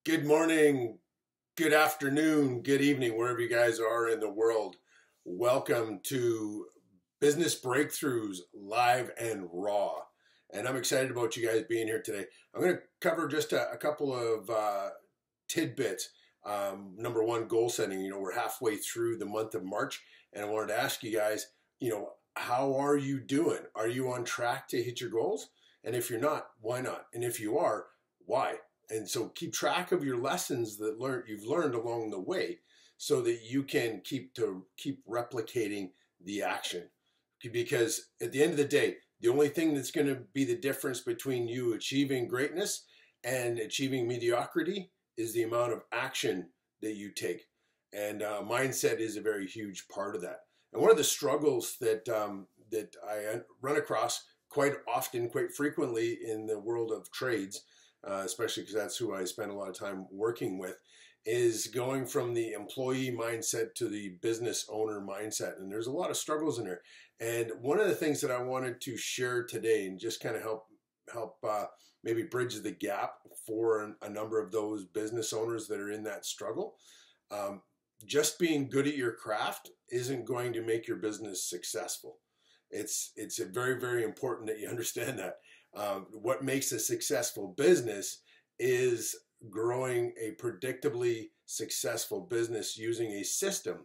Good morning, good afternoon, good evening, wherever you guys are in the world. Welcome to Business Breakthroughs Live and Raw. And I'm excited about you guys being here today. I'm going to cover just a couple of tidbits. Number one, goal setting. We're halfway through the month of March, and I wanted to ask you guys, how are you doing? Are you on track to hit your goals? And if you're not, why not? And if you are, why? And so keep track of your lessons that you've learned along the way so that you can keep replicating the action. Because at the end of the day, the only thing that's going to be the difference between you achieving greatness and achieving mediocrity is the amount of action that you take. And mindset is a very huge part of that. And one of the struggles that I run across quite often, quite frequently in the world of trades, especially because that's who I spend a lot of time working with, is going from the employee mindset to the business owner mindset. And there's a lot of struggles in there. And one of the things that I wanted to share today and just kind of help maybe bridge the gap for a number of those business owners that are in that struggle. Just being good at your craft isn't going to make your business successful. It's very, very important that you understand that. What makes a successful business is growing a predictably successful business using a system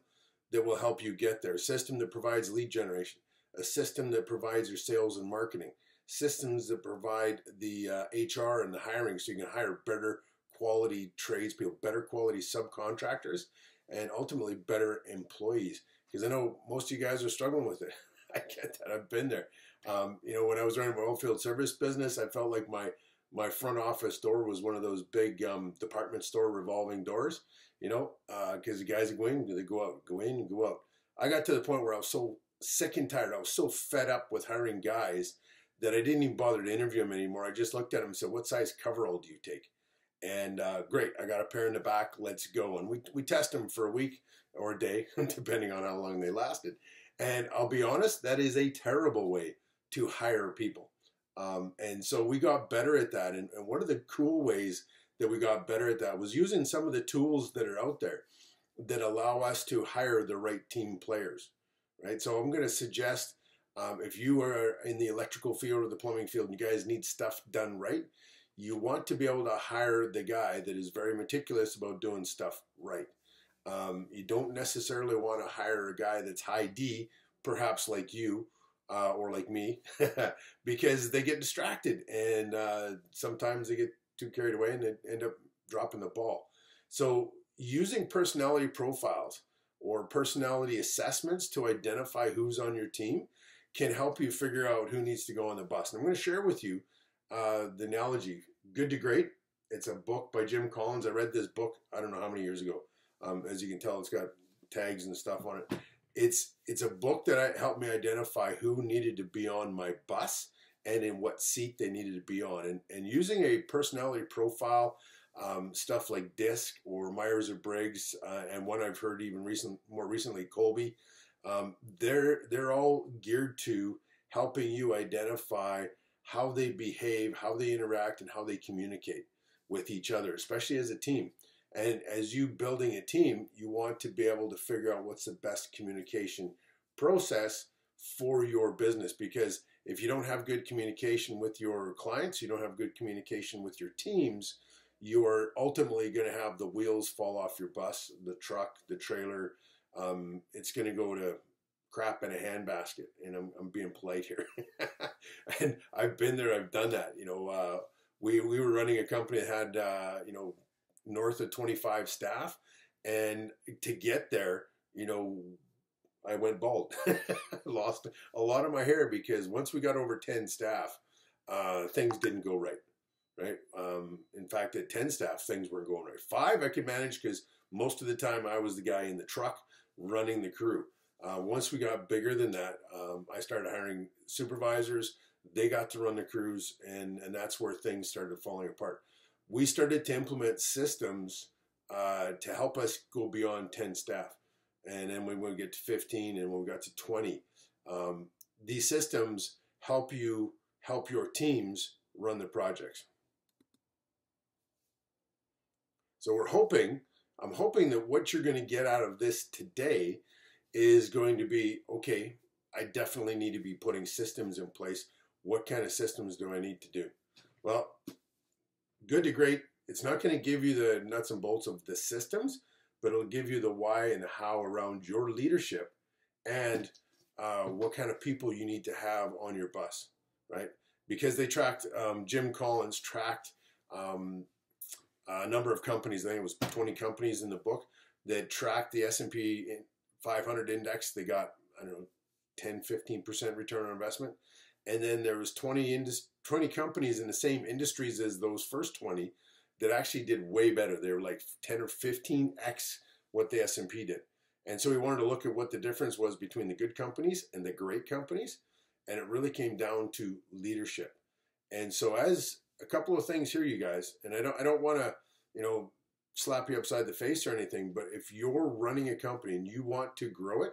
that will help you get there. A system that provides lead generation, a system that provides your sales and marketing, systems that provide the HR and the hiring so you can hire better quality tradespeople, better quality subcontractors, and ultimately better employees. Because I know most of you guys are struggling with it. I get that. I've been there. When I was running my oilfield service business, I felt like my front office door was one of those big department store revolving doors, because the guys would go in, they go out, go in and go out. I got to the point where I was so sick and tired. I was so fed up with hiring guys that I didn't even bother to interview them anymore. I just looked at them and said, "What size coverall do you take?" And great, I got a pair in the back, let's go. And we test them for a week or a day, depending on how long they lasted. And I'll be honest, that is a terrible way to hire people. And so we got better at that. And one of the cool ways that we got better at that was using some of the tools that are out there that allow us to hire the right team players, right? So I'm going to suggest if you are in the electrical field or the plumbing field and you guys need stuff done right, you want to be able to hire the guy that is very meticulous about doing stuff right. You don't necessarily want to hire a guy that's high D, perhaps like you or like me, because they get distracted and sometimes they get too carried away and they end up dropping the ball. So using personality profiles or personality assessments to identify who's on your team can help you figure out who needs to go on the bus. And I'm going to share with you the analogy, Good to Great. It's a book by Jim Collins. I read this book, I don't know how many years ago. As you can tell, it's got tags and stuff on it. It's a book that helped me identify who needed to be on my bus and in what seat they needed to be on. And using a personality profile, stuff like DISC or Myers-Briggs, and one I've heard even more recently, Kolbe, they're all geared to helping you identify how they behave, how they interact, and how they communicate with each other, especially as a team. And as you building a team, you want to be able to figure out what's the best communication process for your business. Because if you don't have good communication with your clients, you don't have good communication with your teams, you are ultimately going to have the wheels fall off your bus, the truck, the trailer. It's going to go to crap in a handbasket. And I'm being polite here. And I've been there. I've done that. We were running a company that had, north of 25 staff, and to get there, I went bald. Lost a lot of my hair because once we got over 10 staff, things didn't go right. In fact, at 10 staff, things weren't going right. 5 I could manage because most of the time I was the guy in the truck running the crew. Once we got bigger than that, I started hiring supervisors. They got to run the crews, and that's where things started falling apart. We started to implement systems to help us go beyond 10 staff. And then when we get to 15 and when we got to 20, these systems help your teams run the projects. So I'm hoping that what you're going to get out of this today is going to be, okay, I definitely need to be putting systems in place. What kind of systems do I need to do? Well, good to great. It's not going to give you the nuts and bolts of the systems, but it'll give you the why and the how around your leadership and what kind of people you need to have on your bus, right? Because they tracked, Jim Collins tracked a number of companies. I think it was 20 companies in the book that tracked the S&P 500 index. They got, I don't know, 10, 15% return on investment. And then there was 20 companies in the same industries as those first 20 that actually did way better. They were like 10 or 15x what the S&P did. And so we wanted to look at what the difference was between the good companies and the great companies. And it really came down to leadership. And so as a couple of things here, you guys, and I don't want to, slap you upside the face or anything, but if you're running a company and you want to grow it,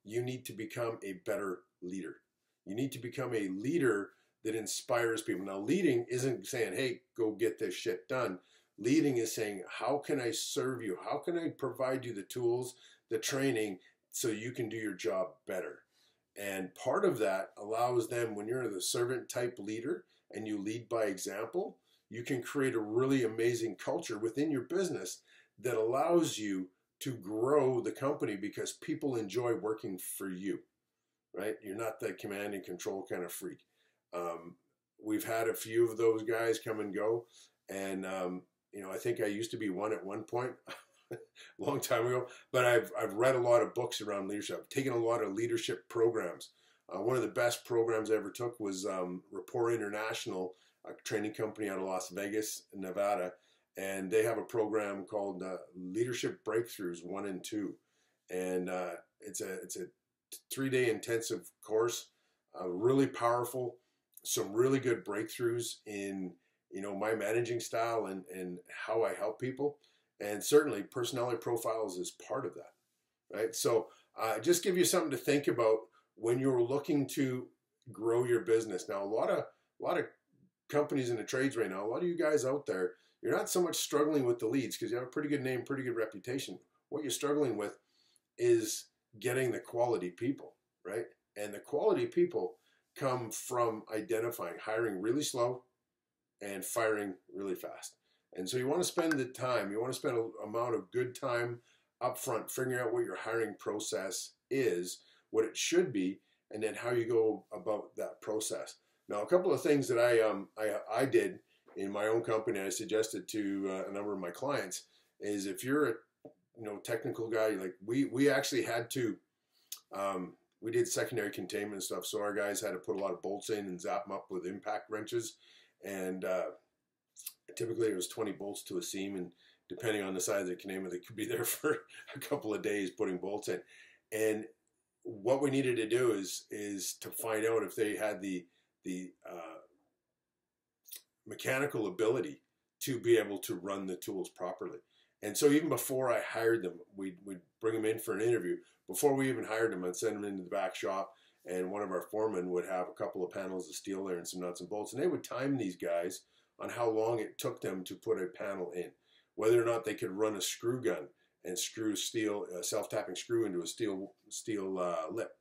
you need to become a better leader. You need to become a leader that inspires people. Now, leading isn't saying, hey, go get this shit done. Leading is saying, how can I serve you? How can I provide you the tools, the training, so you can do your job better? And part of that allows them, when you're the servant type leader and you lead by example, you can create a really amazing culture within your business that allows you to grow the company because people enjoy working for you, right? You're not the command and control kind of freak. We've had a few of those guys come and go, and I think I used to be one at one point, a long time ago. But I've read a lot of books around leadership. I've taken a lot of leadership programs. One of the best programs I ever took was Rapport International, a training company out of Las Vegas, Nevada, and they have a program called Leadership Breakthroughs 1 and 2, and it's a 3-day intensive course, really powerful, some really good breakthroughs in my managing style and how I help people, and certainly personality profiles is part of that, right? So just give you something to think about when you're looking to grow your business. Now, a lot of companies in the trades right now, a lot of you guys out there, you're not so much struggling with the leads because you have a pretty good name, pretty good reputation. What you're struggling with is getting the quality people, right? And the quality people come from hiring really slow and firing really fast. And so you want to spend the time, you want to spend an amount of good time up front figuring out what your hiring process is, what it should be, and then how you go about that process. Now, a couple of things that I did in my own company, I suggested to a number of my clients, is if you're a technical guy, like we actually had to, we did secondary containment stuff, so our guys had to put a lot of bolts in and zap them up with impact wrenches, and typically it was 20 bolts to a seam, and depending on the size of the containment, they could be there for a couple of days putting bolts in. And what we needed to do is to find out if they had the mechanical ability to be able to run the tools properly. And so even before I hired them, we'd bring them in for an interview. Before we even hired them, I'd send them into the back shop, and one of our foremen would have a couple of panels of steel there and some nuts and bolts, and they would time these guys on how long it took them to put a panel in, whether or not they could run a screw gun and screw steel, self-tapping screw into a steel lip,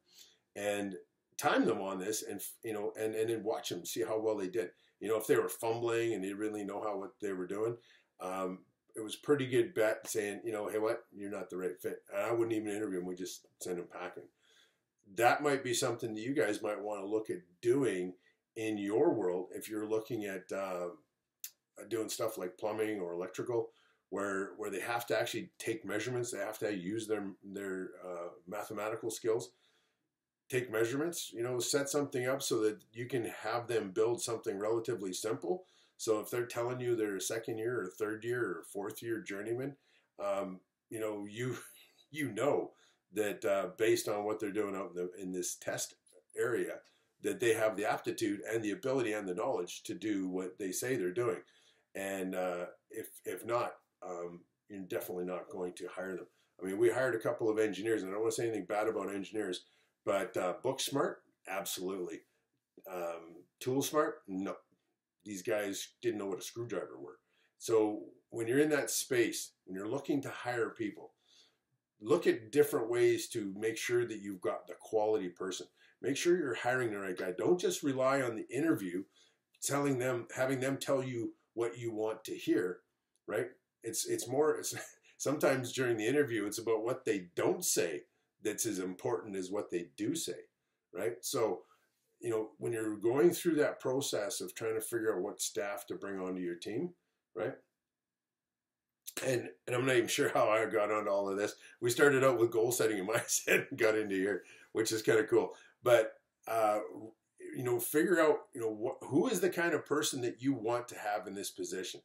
and time them on this, and and then watch them, see how well they did. If they were fumbling and they really know what they were doing, it was pretty good bet saying, hey, what, you're not the right fit. And I wouldn't even interview them. We just send them packing. That might be something that you guys might want to look at doing in your world if you're looking at doing stuff like plumbing or electrical, where they have to actually take measurements. They have to use their mathematical skills, take measurements, set something up so that you can have them build something relatively simple. So if they're telling you they're a second year or third year or fourth year journeyman, you know that based on what they're doing out in this test area, that they have the aptitude and the ability and the knowledge to do what they say they're doing. And if not, you're definitely not going to hire them. I mean, we hired a couple of engineers, and I don't want to say anything bad about engineers, but book smart, absolutely. Tool smart, no. These guys didn't know what a screwdriver were. So when you're in that space, when you're looking to hire people, look at different ways to make sure that you've got the quality person. Make sure you're hiring the right guy. Don't just rely on the interview, having them tell you what you want to hear, right? It's sometimes during the interview, it's about what they don't say that's as important as what they do say, right? So, when you're going through that process of trying to figure out what staff to bring onto your team, right? And I'm not even sure how I got onto all of this. We started out with goal setting in mindset and got into here, which is kind of cool. But figure out who is the kind of person that you want to have in this position.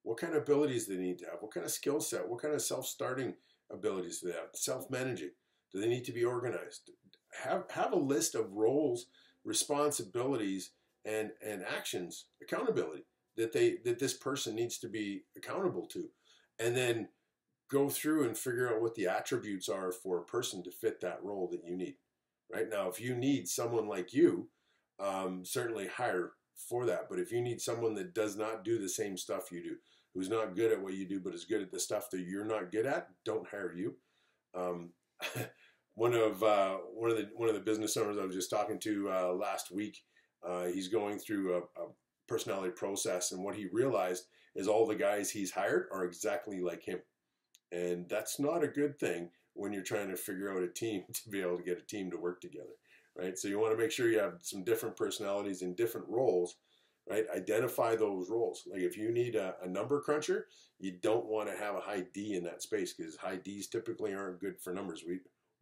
What kind of abilities do they need to have? What kind of skill set? What kind of self-starting abilities do they have? Self-managing. Do they need to be organized? Have a list of roles, responsibilities, and actions, accountability that this person needs to be accountable to. And then go through and figure out what the attributes are for a person to fit that role that you need. Right now, if you need someone like you, certainly hire for that. But if you need someone that does not do the same stuff you do, who's not good at what you do, but is good at the stuff that you're not good at, don't hire you. One of the business owners I was just talking to last week, he's going through a personality process, and what he realized is all the guys he's hired are exactly like him, and that's not a good thing when you're trying to figure out a team to be able to get a team to work together, right? So you want to make sure you have some different personalities in different roles, right? Identify those roles. Like if you need a number cruncher, you don't want to have a high D in that space, because high Ds typically aren't good for numbers.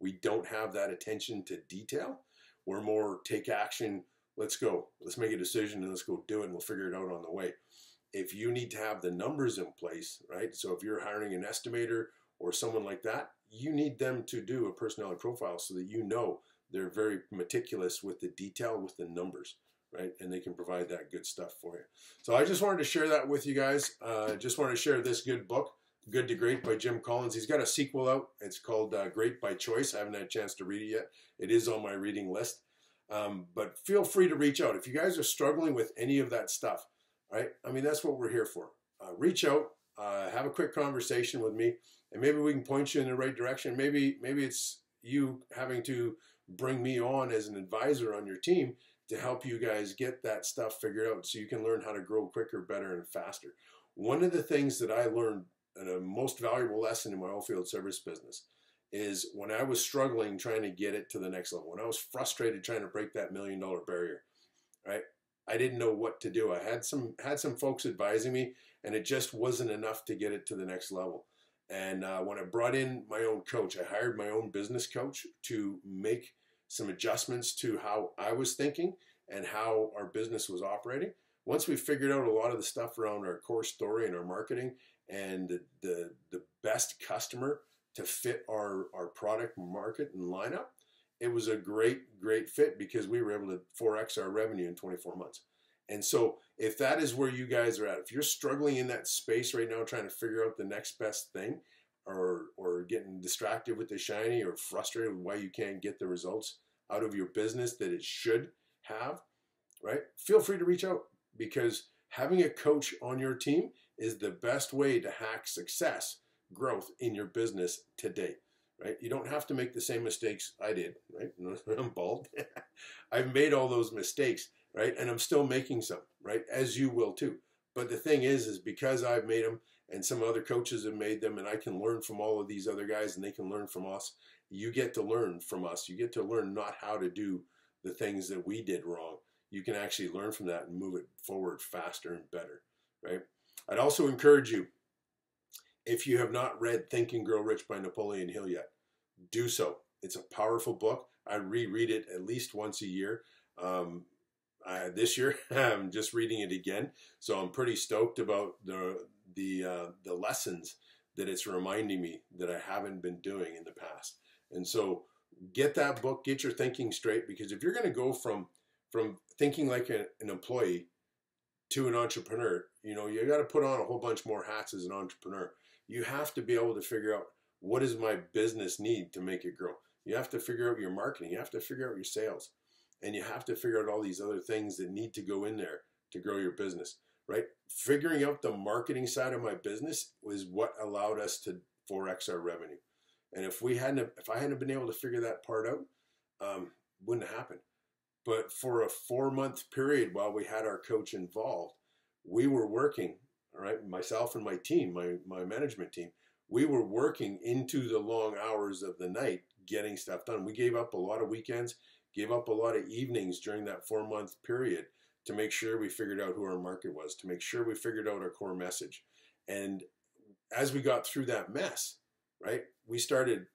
We don't have that attention to detail. We're more take action. Let's go. Let's make a decision and let's go do it, and we'll figure it out on the way. If you need to have the numbers in place, right? So if you're hiring an estimator or someone like that, you need them to do a personality profile so that they're very meticulous with the detail, with the numbers, right? And they can provide that good stuff for you. So I just wanted to share that with you guys. Just wanted to share this good book, Good to Great by Jim Collins. He's got a sequel out. It's called Great by Choice. I haven't had a chance to read it yet. It is on my reading list. But feel free to reach out. If you guys are struggling with any of that stuff, right? I mean, that's what we're here for. Reach out, have a quick conversation with me, and maybe we can point you in the right direction. Maybe it's you having to bring me on as an advisor on your team to help you guys get that stuff figured out so you can learn how to grow quicker, better, and faster. One of the things that I learned, and a most valuable lesson in my oilfield service business, is when I was struggling trying to get it to the next level, when I was frustrated trying to break that $1 million barrier, right? I didn't know what to do. I had some folks advising me, and it just wasn't enough to get it to the next level. And when I brought in my own coach, I hired my own business coach to make some adjustments to how I was thinking and how our business was operating. Once we figured out a lot of the stuff around our core story and our marketing and the best customer to fit our product market and lineup, it was a great fit, because we were able to 4x our revenue in 24 months. And so if that is where you guys are at, if you're struggling in that space right now trying to figure out the next best thing, or getting distracted with the shiny, or frustrated with why you can't get the results out of your business that it should have, right? Feel free to reach out, because having a coach on your team is the best way to hack success, growth in your business today, right? You don't have to make the same mistakes I did, right? I'm bald. I've made all those mistakes, right? And I'm still making some, right? As you will too. But the thing is because I've made them and some other coaches have made them, and I can learn from all of these other guys and they can learn from us. You get to learn from us. You get to learn not how to do the things that we did wrong. You can actually learn from that and move it forward faster and better, right? I'd also encourage you, if you have not read Think and Grow Rich by Napoleon Hill yet, do so. It's a powerful book. I reread it at least once a year. This year, I'm just reading it again, so I'm pretty stoked about the lessons that it's reminding me that I haven't been doing in the past. And so get that book, get your thinking straight, because if you're going to go from thinking like an employee to an entrepreneur, you got to put on a whole bunch more hats as an entrepreneur. You have to be able to figure out, what does my business need to make it grow? You have to figure out your marketing. You have to figure out your sales. And you have to figure out all these other things that need to go in there to grow your business. right? Figuring out the marketing side of my business was what allowed us to 4x our revenue. And if I hadn't been able to figure that part out, wouldn't have happened. But for a 4-month period while we had our coach involved, we were working, all right, myself and my team, my management team, we were working into the long hours of the night getting stuff done. We gave up a lot of weekends, gave up a lot of evenings during that 4-month period to make sure we figured out who our market was, to make sure we figured out our core message. And as we got through that mess, right,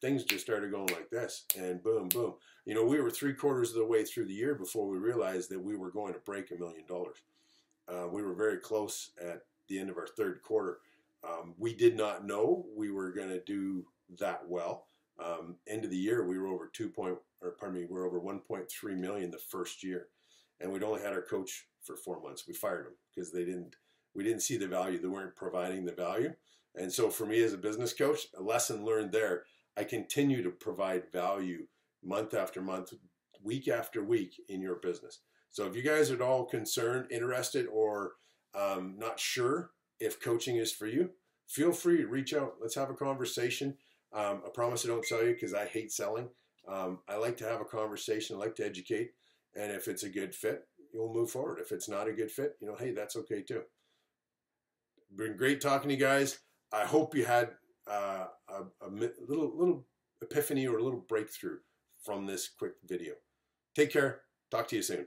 things just started going like this, and boom, boom. You know, we were 3/4 of the way through the year before we realized that we were going to break $1 million. We were very close at the end of our third quarter. We did not know we were going to do that well. End of the year, we were over we were over 1.3 million the first year, and we'd only had our coach for 4 months. We fired him because we didn't see the value. They weren't providing the value. And so for me as a business coach, a lesson learned there, I continue to provide value month after month, week after week in your business. So if you guys are at all concerned, interested, or not sure if coaching is for you, feel free to reach out. Let's have a conversation. I promise I don't sell you because I hate selling. I like to have a conversation. I like to educate. And if it's a good fit, you'll move forward. If it's not a good fit, you know, hey, that's okay too. Been great talking to you guys. I hope you had a little epiphany or a little breakthrough from this quick video. Take care. Talk to you soon.